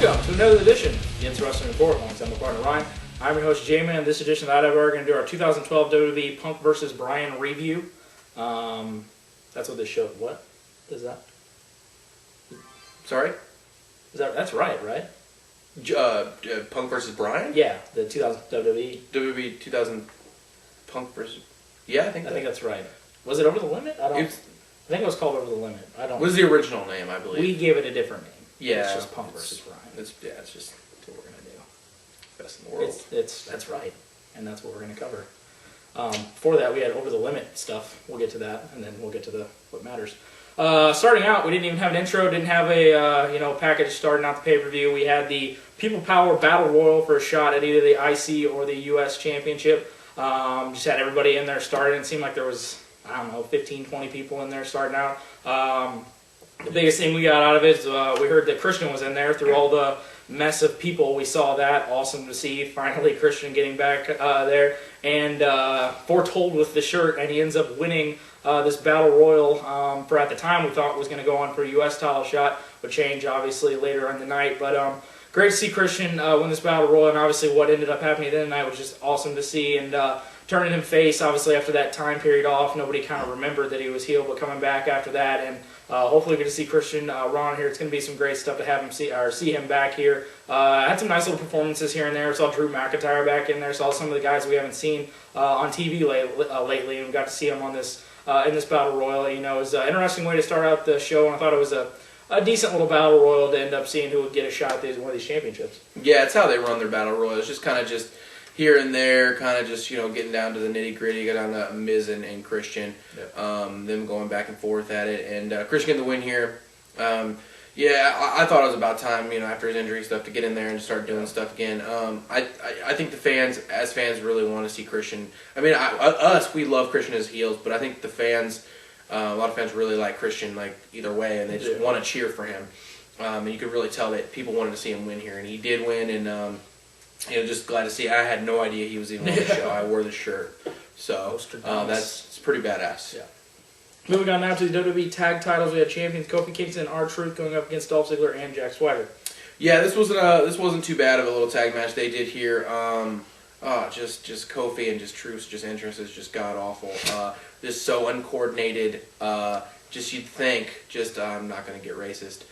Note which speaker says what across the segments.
Speaker 1: Welcome to another edition of the Instant Wrestling Report. Alongside my partner Ryan. I'm your host Jamin, and this edition of IWR, we're going to do our 2012 WWE Punk vs. Bryan review. That's what this show. What is that?
Speaker 2: Sorry?
Speaker 1: That's right?
Speaker 2: Punk vs. Bryan?
Speaker 1: Yeah, the 2000 WWE.
Speaker 2: WWE 2000 Punk vs. Yeah, I think
Speaker 1: that's right. Was it Over the Limit? I think it was called Over the Limit.
Speaker 2: What was the original name, I believe?
Speaker 1: We gave it a different name.
Speaker 2: Yeah.
Speaker 1: It's just Punk vs. Bryan.
Speaker 2: It's just
Speaker 1: what we're going to do.
Speaker 2: Best in the world.
Speaker 1: That's right. And that's what we're going to cover. Before that, we had Over the Limit stuff. We'll get to that, and then we'll get to what matters. Starting out, we didn't even have an intro, didn't have a package starting out the pay-per-view. We had the People Power Battle Royal for a shot at either the IC or the US Championship. Just had everybody in there starting. It seemed like there was, 15, 20 people in there starting out. The biggest thing we got out of it is we heard that Christian was in there through all the mess of people. We saw that. Awesome to see. Finally, Christian getting back there. And foretold with the shirt, and he ends up winning this Battle Royal for, at the time, we thought was going to go on for a U.S. title shot. Would change, obviously, later in the night. But great to see Christian win this Battle Royal, and obviously what ended up happening then night was just awesome to see. And turning him face, obviously, after that time period off, nobody kind of remembered that he was heel, but coming back after that, and hopefully we get to see Christian Ron here. It's going to be some great stuff to have him see him back here. Had some nice little performances here and there. Saw Drew McIntyre back in there. Saw some of the guys we haven't seen on TV lately, and we got to see him on this in this Battle Royal. It was an interesting way to start out the show, and I thought it was a decent little Battle Royal to end up seeing who would get a shot at one of these championships.
Speaker 2: Yeah, it's how they run their Battle Royals. Just kind of just here and there, kind of just, getting down to the nitty-gritty, got down to Miz and Christian, yep. Them going back and forth at it, and Christian getting the win here. I thought it was about time, after his injury stuff, to get in there and start doing stuff again. I think the fans, really want to see Christian. I mean, we love Christian as heels, but I think the fans, a lot of fans really like Christian, like, either way, and they just want to cheer for him. And you could really tell that people wanted to see him win here, and he did win, and just glad to see. I had no idea he was even on the show. I wore the shirt, so it's pretty badass.
Speaker 1: Yeah. Moving on now to the WWE Tag Titles, we had champions Kofi, Kingston, and R-Truth going up against Dolph Ziggler and Jack Swagger. Yeah,
Speaker 2: this wasn't too bad of a little tag match they did here. Just Kofi and just Truth's entrance is just god awful. Just so uncoordinated. You'd think. I'm not gonna get racist.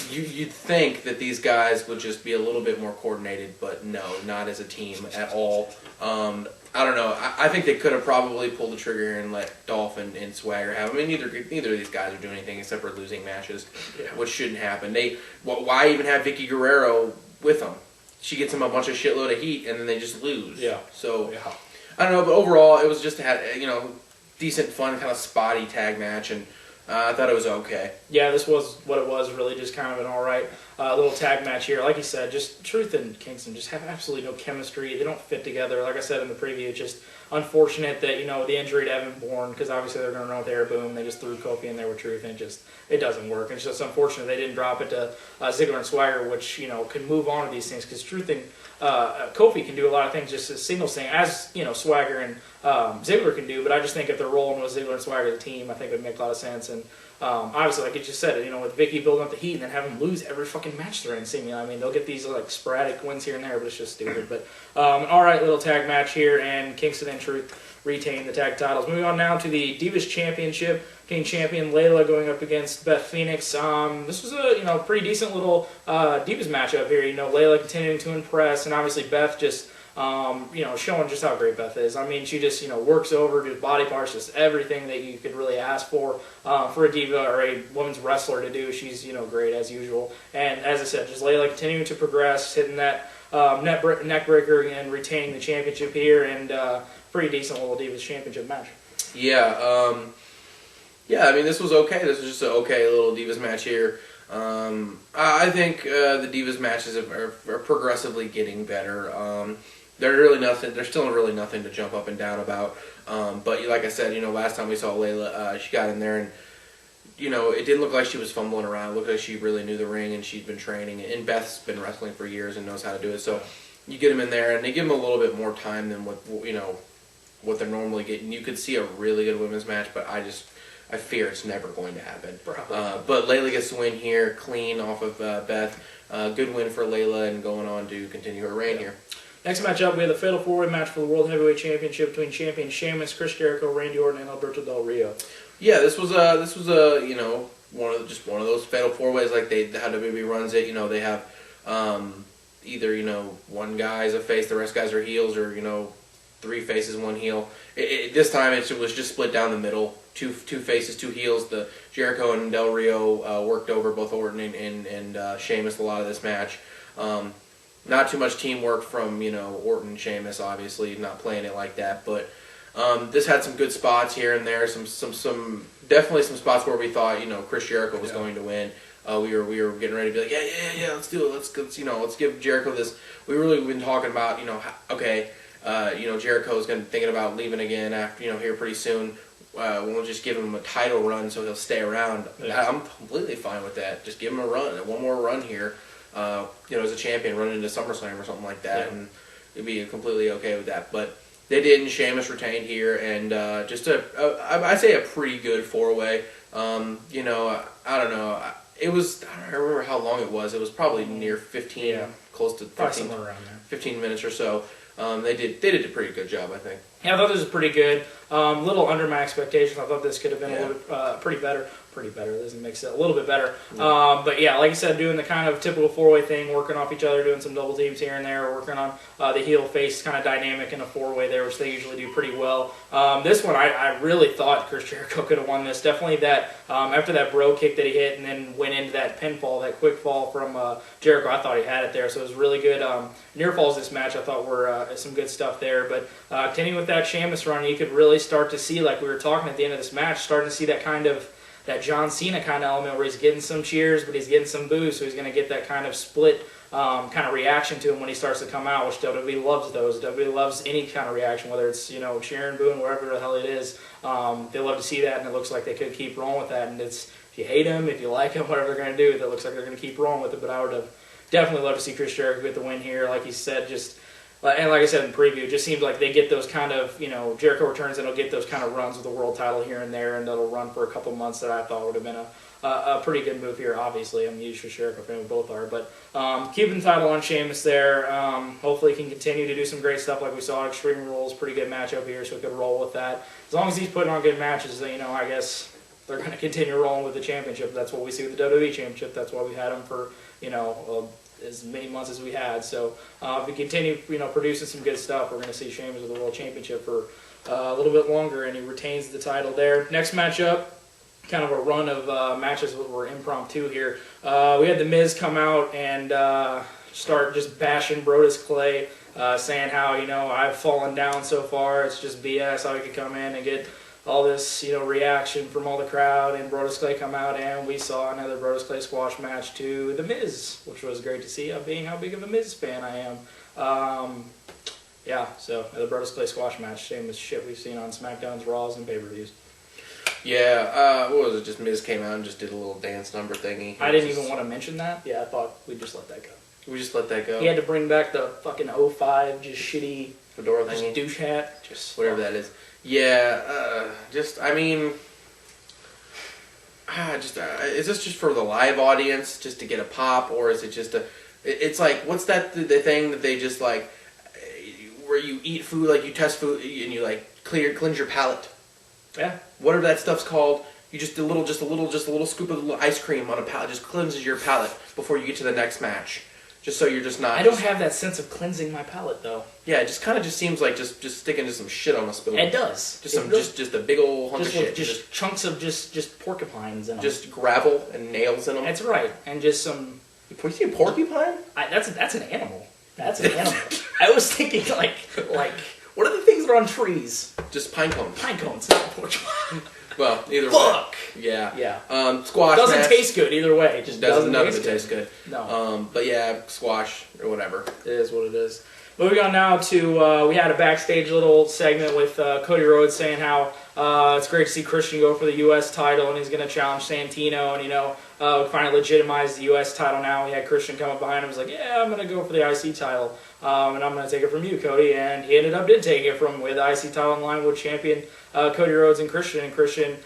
Speaker 2: You'd think that these guys would just be a little bit more coordinated, but no, not as a team at all. I don't know. I think they could have probably pulled the trigger here and let Dolph and Swagger have. I mean, neither of these guys are doing anything except for losing matches, which shouldn't happen. Why even have Vicky Guerrero with them? She gets them a bunch of shitload of heat, and then they just lose. Yeah. So I don't know, but overall, it was just decent, fun, kind of spotty tag match, and I thought it was okay. Yeah,
Speaker 1: this was what it was, really just kind of an alright little tag match here. Like you said, just Truth and Kingston just have absolutely no chemistry. They don't fit together. Like I said in the preview, just unfortunate that, the injury to Evan Bourne, because obviously they're going to run with air boom. They just threw Kofi in there with Truth, and it doesn't work. It's just unfortunate they didn't drop it to Ziggler and Swagger, which, can move on to these things, because Truth and Kofi can do a lot of things just as singles thing, as, Swagger and Ziggler can do, but I just think if they're rolling with Ziggler and Swagger as a team, I think it would make a lot of sense. And obviously, like you just said, with Vicky building up the heat and then have them lose every fucking match they're in, seemingly. I mean, they'll get these sporadic wins here and there, but it's just stupid. But an alright little tag match here, and Kingston and Truth retain the tag titles. Moving on now to the Divas Championship. King champion Layla going up against Beth Phoenix. This was a pretty decent little Divas matchup here. Layla continuing to impress, and obviously Beth just showing just how great Beth is. I mean, she just works over, just body parts, just everything that you could really ask for a diva or a women's wrestler to do. She's great as usual. And as I said, just Layla continuing to progress, hitting that neck breaker and retaining the championship here, and pretty decent little Divas Championship match.
Speaker 2: Yeah, I mean, this was okay. This was just an okay little Divas match here. I think the Divas matches are progressively getting better. There's still really nothing to jump up and down about. But like I said, last time we saw Layla, she got in there and, it didn't look like she was fumbling around. It looked like she really knew the ring and she'd been training. And Beth's been wrestling for years and knows how to do it. So you get them in there and they give them a little bit more time than what they're normally getting. You could see a really good women's match, but I I fear it's never going to happen.
Speaker 1: Probably.
Speaker 2: But Layla gets the win here, clean off of Beth. Good win for Layla and going on to continue her reign here.
Speaker 1: Next matchup, we have the Fatal 4-Way match for the World Heavyweight Championship between champion Sheamus, Chris Jericho, Randy Orton, and Alberto Del Rio.
Speaker 2: Yeah, this was a you know, one of those Fatal 4-Ways like how WWE runs it. You know, they have either, you know, one guy's a face, the rest guys are heels, or, you know, 3 faces, 1 heel. This time it was just split down the middle. Two faces, 2 heels. The Jericho and Del Rio worked over both Orton and Sheamus a lot of this match. Not too much teamwork from, you know, Orton and Sheamus, obviously, not playing it like that. But this had some good spots here and there. Some definitely some spots where we thought, you know, Chris Jericho was going to win. We were getting ready to be like, yeah, let's do it. Let's give Jericho this. We really been talking about, you know, okay, you know, Jericho's thinking about leaving again after, you know, here pretty soon. We'll just give him a title run so he'll stay around. Yeah. I'm completely fine with that. Just give him a run, one more run here. You know, as a champion, run into SummerSlam or something like that, and it'd be completely okay with that. But they didn't. Sheamus retained here, and just I'd say a pretty good 4-way. You know, I don't know. It was, I don't remember how long it was. It was probably near 15, close to 15,
Speaker 1: somewhere around there.
Speaker 2: 15 minutes or so. They did a pretty good job, I think.
Speaker 1: Yeah, I thought this was pretty good. Little under my expectations. I thought this could have been a little bit pretty better. Pretty better. Doesn't makes it a little bit better. But yeah, like I said, doing the kind of typical 4-way thing, working off each other, doing some double teams here and there, working on the heel face kind of dynamic in a 4-way there, which they usually do pretty well. This one, I really thought Chris Jericho could have won this. Definitely that after that bro kick that he hit and then went into that pinfall, that quick fall from Jericho, I thought he had it there. So it was really good. Near falls this match, I thought were some good stuff there. But continuing with that Sheamus run, you could really start to see, like we were talking at the end of this match, starting to see that kind of that John Cena kind of element where he's getting some cheers, but he's getting some boos, so he's going to get that kind of split kind of reaction to him when he starts to come out, which WWE loves those. WWE loves any kind of reaction, whether it's, you know, cheering, booing, wherever the hell it is. They love to see that, and it looks like they could keep rolling with that. And it's, if you hate him, if you like him, whatever they're going to do, it looks like they're going to keep rolling with it. But I would have definitely loved to see Chris Jericho get the win here. Like he said, just... And like I said in preview, it just seems like they get those kind of, you know, Jericho returns and he'll get those kind of runs with the world title here and there, and that'll run for a couple months that I thought would have been a pretty good move here. Obviously, I'm a huge Jericho fan, we both are. But keeping the title on Sheamus there, hopefully he can continue to do some great stuff like we saw. Extreme Rules, pretty good matchup here, so we could roll with that. As long as he's putting on good matches, then, you know, I guess they're going to continue rolling with the championship. That's what we see with the WWE Championship. That's why we had him for, you know, as many months as we had. So if we continue, you know, producing some good stuff, we're going to see Sheamus with the World Championship for a little bit longer, and he retains the title there. Next matchup, kind of a run of matches that were impromptu here. We had The Miz come out and start just bashing Brodus Clay, saying how, you know, I've fallen down so far, it's just BS how he could come in and get all this, you know, reaction from all the crowd, and Brodus Clay come out, and we saw another Brodus Clay squash match to The Miz, which was great to see, being how big of a Miz fan I am. Yeah, so another Brodus Clay squash match, same as shit we've seen on SmackDown's Raws and pay-per-views.
Speaker 2: Yeah, what was it? Just Miz came out and just did a little dance number thingy.
Speaker 1: I didn't even want to mention that. Yeah, I thought we'd just let that go.
Speaker 2: We just let that go?
Speaker 1: He had to bring back the fucking 05, just shitty
Speaker 2: fedora
Speaker 1: just
Speaker 2: thingy.
Speaker 1: Douche hat. Just
Speaker 2: whatever that is. Yeah, I mean, is this just for the live audience, just to get a pop, or is it just it's like, what's that, the thing that they just, like, where you eat food, like you test food, and you, like, cleanse your palate?
Speaker 1: Yeah.
Speaker 2: Whatever that stuff's called, you just a little scoop of ice cream on a palate, just cleanses your palate before you get to the next match. Just so you're just not...
Speaker 1: I don't have that sense of cleansing my palate, though.
Speaker 2: Yeah, it just kind of just seems like just sticking to some shit on a spoon.
Speaker 1: It does.
Speaker 2: Just a big old hunk of shit.
Speaker 1: Just chunks of just porcupines in them.
Speaker 2: Just gravel and nails in them.
Speaker 1: That's right, and just some...
Speaker 2: You see a porcupine?
Speaker 1: That's an animal. That's an animal. I was thinking like what are the things that are on trees?
Speaker 2: Just pine cones.
Speaker 1: Pine cones, not porcupine.
Speaker 2: Well, either way.
Speaker 1: Fuck.
Speaker 2: Yeah.
Speaker 1: Yeah.
Speaker 2: Squash
Speaker 1: doesn't
Speaker 2: match.
Speaker 1: taste good either way. It just doesn't
Speaker 2: none of it tastes good.
Speaker 1: No.
Speaker 2: But yeah, squash or whatever.
Speaker 1: It is what it is. Moving on now to we had a backstage little segment with Cody Rhodes saying how it's great to see Christian go for the U.S. title and he's going to challenge Santino, and you know finally legitimized the U.S. title now. We had Christian come up behind him and was like, yeah, I'm going to go for the IC title. And I'm going to take it from you, Cody. And he ended up taking it from him with the IC title in line with champion Cody Rhodes and Christian. And Christian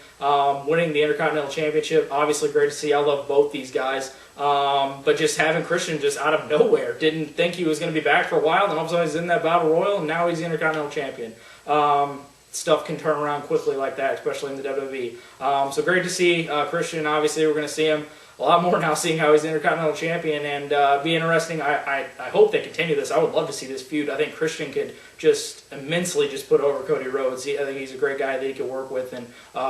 Speaker 1: winning the Intercontinental Championship. Obviously great to see. I love both these guys. But just having Christian just out of nowhere. Didn't think he was going to be back for a while. And all of a sudden he's in that Battle Royal. And now he's the Intercontinental Champion. Stuff can turn around quickly like that, especially in the WWE. So great to see Christian. Obviously, we're going to see him a lot more now, seeing how he's the Intercontinental Champion, and be interesting. I hope they continue this. I would love to see this feud. I think Christian could just immensely just put over Cody Rhodes. I think he's a great guy that he could work with, and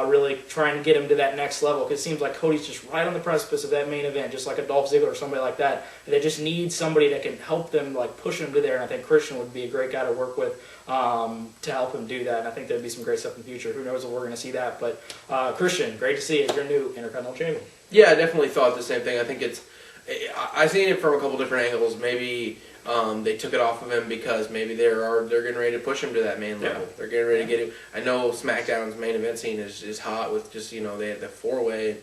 Speaker 1: really trying to get him to that next level, because it seems like Cody's just right on the precipice of that main event, just like a Dolph Ziggler or somebody like that. And they just need somebody that can help them, like push him to there, and I think Christian would be a great guy to work with to help him do that. And I think there'd be some great stuff in the future. Who knows if we're going to see that, but Christian, great to see as your new Intercontinental Champion.
Speaker 2: Yeah, I definitely thought the same thing. I think I've seen it from a couple different angles. Maybe they took it off of him because maybe they're getting ready to push him to that main level. They're getting ready to get him. I know SmackDown's main event scene is hot with just, they had the 4-way.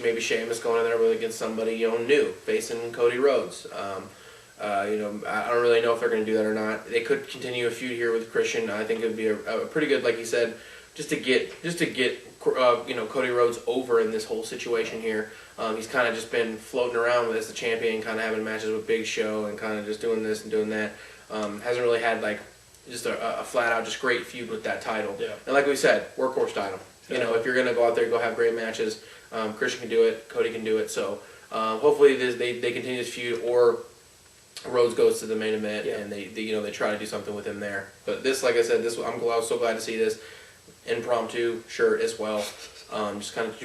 Speaker 2: Maybe Sheamus going in there against somebody new, facing Cody Rhodes. I don't really know if they're going to do that or not. They could continue a feud here with Christian. I think it would be a pretty good, like you said, just to get Cody Rhodes over in this whole situation here. He's kind of just been floating around as the champion, kind of having matches with Big Show and kind of just doing this and doing that. Hasn't really had just a flat out just great feud with that title. Yeah. And like we said, workhorse title. Yeah. If you're gonna go out there, go have great matches. Christian can do it. Cody can do it. So hopefully they continue this feud, or Rhodes goes to the main event and they try to do something with him there. But this, like I said, I was so glad to see this. Impromptu, sure, as well. Just kind of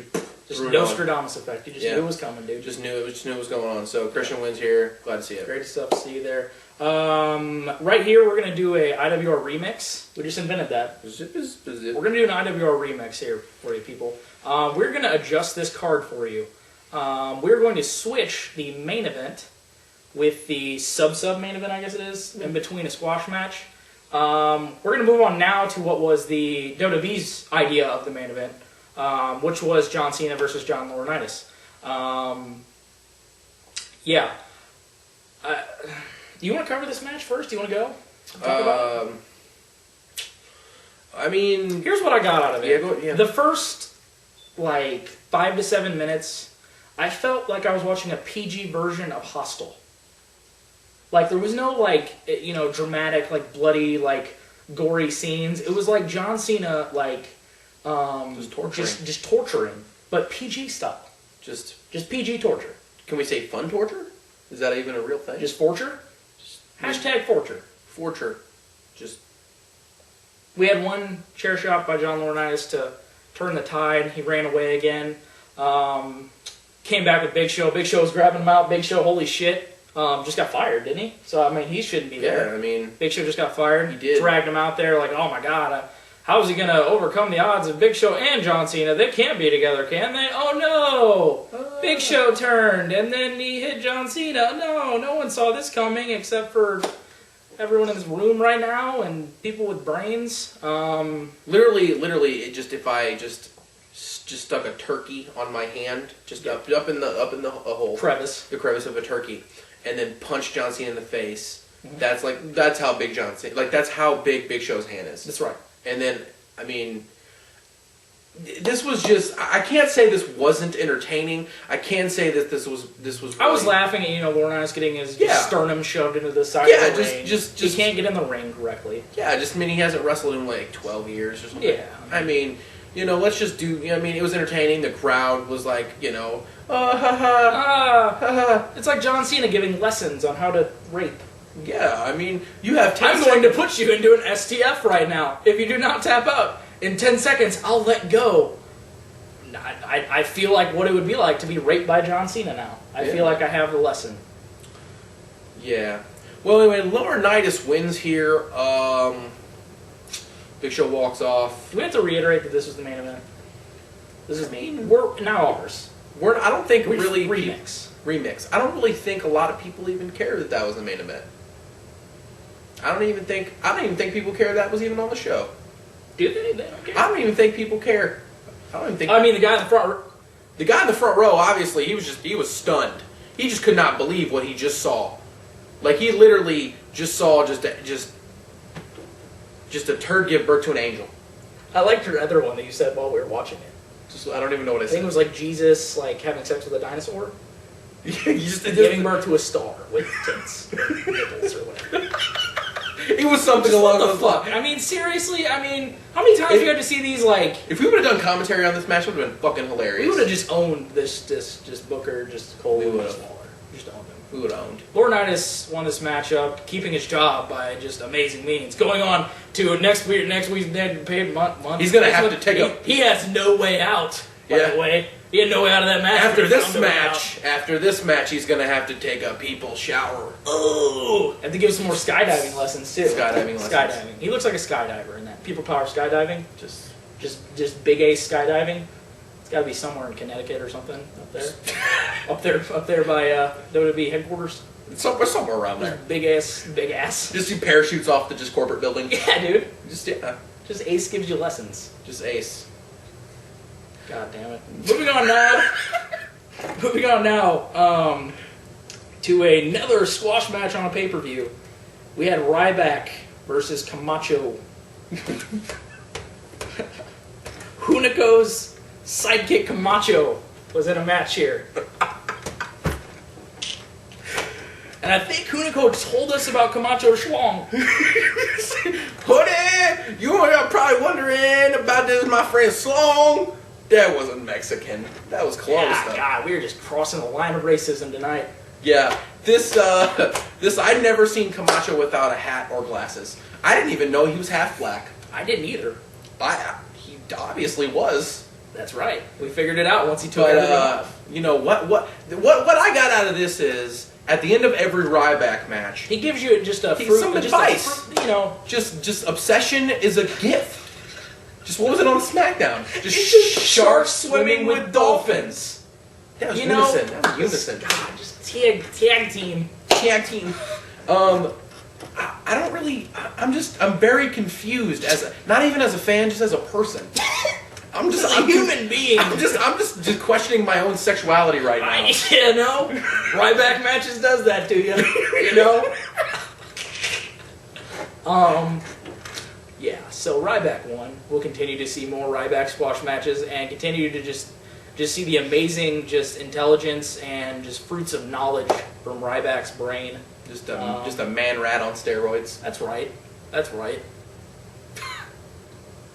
Speaker 1: just Nostradamus effect. You just knew it was coming, dude.
Speaker 2: Just knew it was going on. So Christian wins here. Glad to see it.
Speaker 1: Great stuff to see you there. Right here, we're gonna do a IWR remix. We just invented that. We're gonna do an IWR remix here for you people. We're gonna adjust this card for you. We're going to switch the main event with the sub main event, I guess it is, in between a squash match. We're going to move on now to what was the WWE's idea of the main event, which was John Cena versus John Laurinaitis. Do you want to cover this match first? Do you want to go? Talk about it?
Speaker 2: I mean,
Speaker 1: here's what I got out of it.
Speaker 2: Yeah.
Speaker 1: The first 5 to 7 minutes, I felt like I was watching a PG version of Hostel. There was no, dramatic, bloody, gory scenes. It was like John Cena,
Speaker 2: just torturing.
Speaker 1: Just torturing, but PG style. Just PG torture.
Speaker 2: Can we say fun torture? Is that even a real thing?
Speaker 1: Just forture? Hashtag forture.
Speaker 2: Forture.
Speaker 1: We had one chair shot by John Laurinaitis to turn the tide. He ran away again. Came back with Big Show. Big Show was grabbing him out. Big Show, holy shit. Just got fired, didn't he? So, he shouldn't be there.
Speaker 2: Yeah,
Speaker 1: Big Show just got fired.
Speaker 2: He did.
Speaker 1: Dragged him out there oh my God, how is he going to overcome the odds of Big Show and John Cena? They can't be together, can they? Oh, no! Big Show turned, and then he hit John Cena. No one saw this coming except for everyone in this room right now and people with brains.
Speaker 2: Literally, if I just stuck a turkey on my hand, just up in the hole, the crevice of a turkey, and then punched John Cena in the face. Mm-hmm. That's how big John Cena, that's how big Big Show's hand is.
Speaker 1: That's right.
Speaker 2: And then this was just, I can't say this wasn't entertaining. I can say that this was really,
Speaker 1: I was laughing at Laurinaitis getting his sternum shoved into the side of the ring. He can't get in the ring correctly.
Speaker 2: Yeah, he hasn't wrestled in 12 years or something.
Speaker 1: Yeah.
Speaker 2: Let's just do, it was entertaining. The crowd was
Speaker 1: it's like John Cena giving lessons on how to rape.
Speaker 2: Yeah, you have 10
Speaker 1: I'm going to put you into an STF right now. If you do not tap out in 10 seconds, I'll let go. I feel like what it would be like to be raped by John Cena now. I feel like I have the lesson.
Speaker 2: Yeah. Well, anyway, Laurinaitis wins here. Big Show walks off.
Speaker 1: Do we have to reiterate that this was the main event? We're now ours.
Speaker 2: I don't think really
Speaker 1: remix.
Speaker 2: I don't really think a lot of people even care that was the main event. I don't even think people care that was even on the show.
Speaker 1: Do they? They don't care.
Speaker 2: I don't even think people care. I don't even think.
Speaker 1: The guy in the front.
Speaker 2: The guy in the front row, obviously, he was stunned. He just could not believe what he just saw. Like, he literally just saw just a turd give birth to an angel.
Speaker 1: I liked your other one that you said while we were watching it.
Speaker 2: I don't even know what I
Speaker 1: I
Speaker 2: said.
Speaker 1: think it was like Jesus, like, having sex with a dinosaur.
Speaker 2: Giving
Speaker 1: birth to a star with tits, or nipples, or whatever.
Speaker 2: It was something along those lines.
Speaker 1: I mean, seriously, how many times do you have to see these, like...
Speaker 2: If we would have done commentary on this match, it would have been fucking hilarious.
Speaker 1: We would have just owned this Booker, just Cole,
Speaker 2: we would have.
Speaker 1: Just owned him.
Speaker 2: We would have owned.
Speaker 1: Laurinaitis won this matchup, keeping his job by just amazing means. Going on to next week's paid month.
Speaker 2: He's going to have to take a...
Speaker 1: He has no way out, by the way. He had no way out of that match.
Speaker 2: After this match, he's going to have to take a people's shower.
Speaker 1: Oh! Have to give some more skydiving lessons, too.
Speaker 2: Skydiving.
Speaker 1: He looks like a skydiver in that. People power skydiving. Just big ace skydiving. It's got to be somewhere in Connecticut or something up there. up there by WWE headquarters.
Speaker 2: Somewhere around there.
Speaker 1: Big ass.
Speaker 2: Just do parachutes off the corporate building.
Speaker 1: Yeah, dude.
Speaker 2: Just
Speaker 1: Ace gives you lessons.
Speaker 2: Just Ace.
Speaker 1: God damn it. Moving on now to another squash match on a pay-per-view. We had Ryback versus Camacho. Hunico's sidekick Camacho was in a match here. And I think Hunico told us about Camacho Schlong.
Speaker 2: Hoodie, you are probably wondering about this, my friend Slong. That wasn't Mexican. That was close, though.
Speaker 1: God, we were just crossing the line of racism tonight.
Speaker 2: Yeah, this I'd never seen Camacho without a hat or glasses. I didn't even know he was half black.
Speaker 1: I didn't either.
Speaker 2: He obviously was.
Speaker 1: That's right. We figured it out once he took everything off.
Speaker 2: You know what I got out of this is at the end of every Ryback match,
Speaker 1: he gives you just a
Speaker 2: some advice. Just obsession is a gift. Just what was it on SmackDown? Just sharks swimming with dolphins. That was unison. That was unison.
Speaker 1: God, just tag team.
Speaker 2: Tag team. I don't really. I'm very confused not even as a fan, just as a person. I'm a
Speaker 1: human being.
Speaker 2: I'm just questioning my own sexuality right now.
Speaker 1: You know, Ryback matches does that to you. You know. Yeah. So Ryback won. We'll continue to see more Ryback squash matches and continue to just see the amazing intelligence and just fruits of knowledge from Ryback's brain.
Speaker 2: Just a man rat on steroids.
Speaker 1: That's right.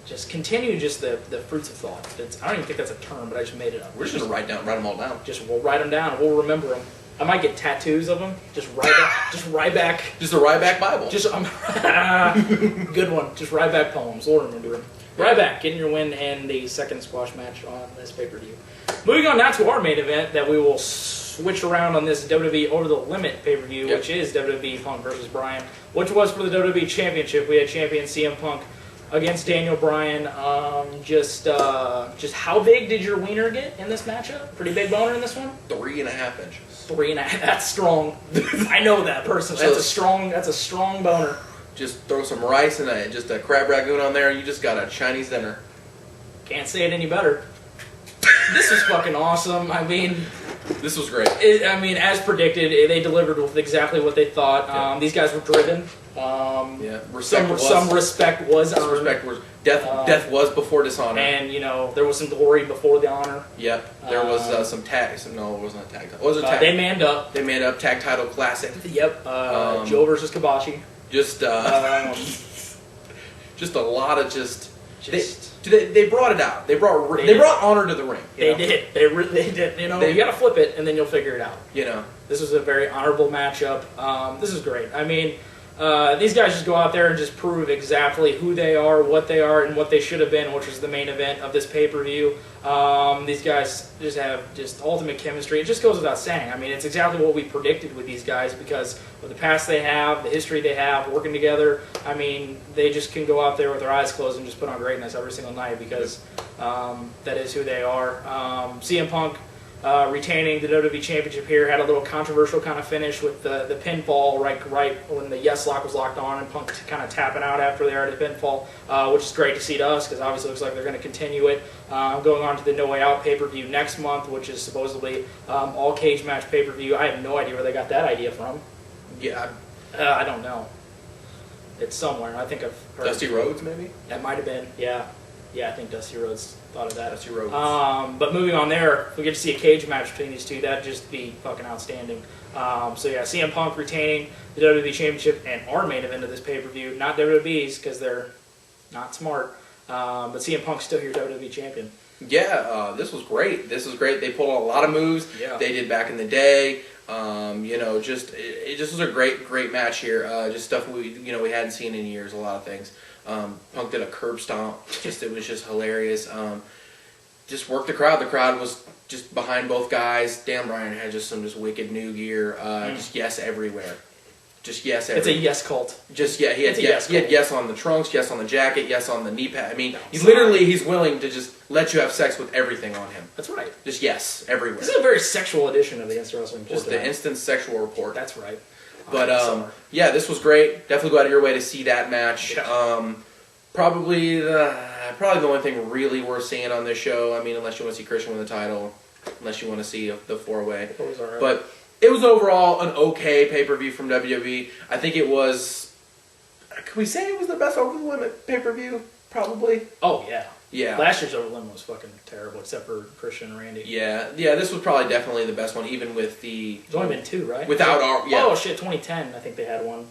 Speaker 1: Just continue the fruits of thought. I don't even think that's a term, but I just made it up.
Speaker 2: We're just gonna write them all down.
Speaker 1: We'll write them down and we'll remember them. I might get tattoos of them. Just Ryback. Just
Speaker 2: a Ryback Bible.
Speaker 1: Good one. Just Ryback poems. We'll remember them. Ryback getting your win and the second squash match on this pay-per-view. Moving on now to our main event that we will switch around on this WWE Over The Limit pay-per-view, which is WWE Punk versus Bryan, which was for the WWE Championship. We had champion CM Punk against Daniel Bryan. Just how big did your wiener get in this matchup? Pretty big boner in this one?
Speaker 2: 3.5 inches.
Speaker 1: 3.5. That's strong. I know that personally. That's a strong boner.
Speaker 2: Just throw some rice and just a crab ragoon on there, and you just got a Chinese dinner.
Speaker 1: Can't say it any better. This was fucking awesome.
Speaker 2: This was great.
Speaker 1: As predicted, they delivered with exactly what they thought. Yeah. These guys were driven. Some respect was earned.
Speaker 2: Death was before dishonor.
Speaker 1: And, there was some glory before the honor.
Speaker 2: Yep. There was some tag. No, it wasn't a tag title. It was a tag.
Speaker 1: They manned up.
Speaker 2: Tag title classic.
Speaker 1: Yep. Joe versus Kibashi.
Speaker 2: Just a lot of They brought it out. They brought honor to the ring.
Speaker 1: They did. They did. You got to flip it, and then you'll figure it out. This was a very honorable matchup. This is great. These guys just go out there and just prove exactly who they are, and what they should have been, which was the main event of this pay-per-view. These guys just have ultimate chemistry. It just goes without saying. It's exactly what we predicted with these guys because of the past they have, the history they have, working together. They just can go out there with their eyes closed and just put on greatness every single night because that is who they are. CM Punk retaining the WWE Championship here. Had a little controversial kind of finish with the pinfall right when the Yes Lock was locked on and Punk kind of tapping out after they had a pinfall, which is great to see to us because obviously it looks like they're going to continue it. Going on to the No Way Out pay-per-view next month, which is supposedly all cage match pay-per-view. I have no idea where they got that idea from.
Speaker 2: Yeah.
Speaker 1: I don't know. It's somewhere. I think I've heard.
Speaker 2: Dusty Rhodes, maybe?
Speaker 1: That might have been, yeah. Yeah, I think Dusty Rhodes thought of that.
Speaker 2: Dusty Rhodes.
Speaker 1: But moving on there, if we get to see a cage match between these two, that'd just be fucking outstanding. So yeah, CM Punk retaining the WWE Championship and our main event of this pay-per-view. Not WWE's, because they're not smart. But CM Punk's still your WWE Champion.
Speaker 2: Yeah, this was great. This was great. They pulled a lot of moves they did back in the day. It just was a great match here. Just stuff we hadn't seen in years. A lot of things. Punk did a curb stomp. It was just hilarious. Just worked the crowd. The crowd was just behind both guys. Dan Bryan had just some wicked new gear. Just yes everywhere. Just yes everywhere.
Speaker 1: It's a yes cult.
Speaker 2: Just he had yes on the trunks, yes on the jacket, yes on the knee pad. I mean, he's willing to just let you have sex with everything on him.
Speaker 1: That's right.
Speaker 2: Just yes everywhere.
Speaker 1: This is a very sexual edition of the Instant Wrestling Report.
Speaker 2: Just the instant sexual report.
Speaker 1: That's right.
Speaker 2: But yeah, this was great. Definitely go out of your way to see that match.
Speaker 1: Yeah.
Speaker 2: Probably the only thing really worth seeing on this show. I mean, unless you want to see Christian win the title, unless you want to see the 4-way.
Speaker 1: Right.
Speaker 2: But it was overall an okay pay-per-view from WWE. I think it was. Can we say it was the best Over the Limit pay-per-view? Probably.
Speaker 1: Oh yeah.
Speaker 2: Yeah.
Speaker 1: Last year's Over the Limit was fucking terrible, except for Christian and Randy.
Speaker 2: Yeah. This was probably definitely the best one, even with the.
Speaker 1: There's only been 2, right?
Speaker 2: Without our. Yeah.
Speaker 1: Oh shit, 2010. I think they had one.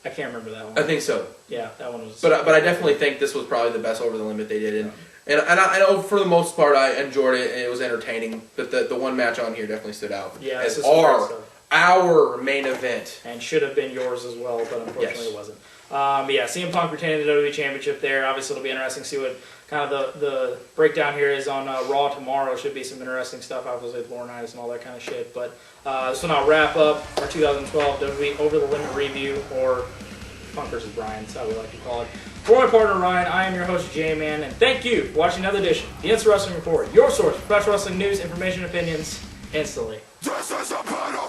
Speaker 1: I can't remember that one.
Speaker 2: I think so.
Speaker 1: Yeah, that one was.
Speaker 2: But I definitely think this was probably the best Over the Limit they did, and I know for the most part I enjoyed it. It was entertaining, but the one match on here definitely stood out.
Speaker 1: Yeah,
Speaker 2: as our main event,
Speaker 1: and should have been yours as well, but unfortunately it wasn't. Yeah, CM Punk retaining the WWE Championship there. Obviously, it'll be interesting to see what kind of the breakdown here is on Raw tomorrow. Should be some interesting stuff, obviously, with Laurinaitis and all that kind of shit. But this will now wrap up our 2012 WWE Over the Limit review, or Punk vs. Bryan, that's how we like to call it. For my partner Ryan, I am your host J-Man, and thank you for watching another edition of the Instant Wrestling Report, your source for professional wrestling news, information, and opinions instantly. This is a battle